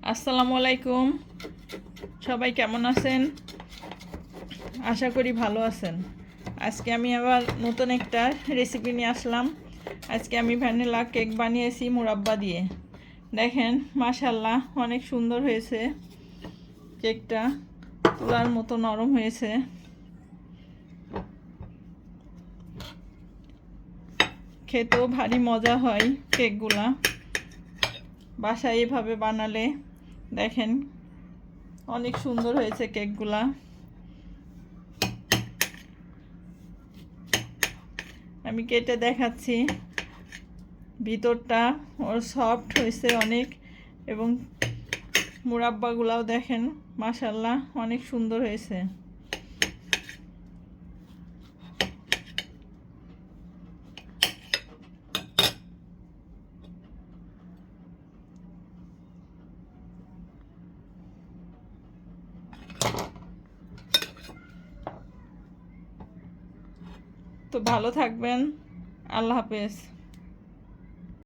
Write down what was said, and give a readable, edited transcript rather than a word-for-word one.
আসসালামু আলাইকুম। সবাই কেমন আছেন? আশা করি ভালো আছেন। আজকে আমি আবার নতুন একটা রেসিপি নিয়ে আসলাম। আজকে আমি ভ্যানিলা কেক বানিয়েছি মুরাব্বা দিয়ে। দেখেন মাশাআল্লাহ অনেক সুন্দর হয়েছে। কেকটা তুলার মতো নরম হয়েছে। খেতেও ভারী মজা হয় কেকগুলা বাসায় এভাবে বানালে। দেখেন অনেক সুন্দর হয়েছে কেকগুলা। আমি কেটে দেখাচ্ছি। ভিতরটা ওর সফট হয়েছে অনেক, এবং মুরাব্বাগুলাও দেখেন মাশাআল্লাহ অনেক সুন্দর হয়েছে। তো ভালো থাকবেন। আল্লাহ হাফেজ।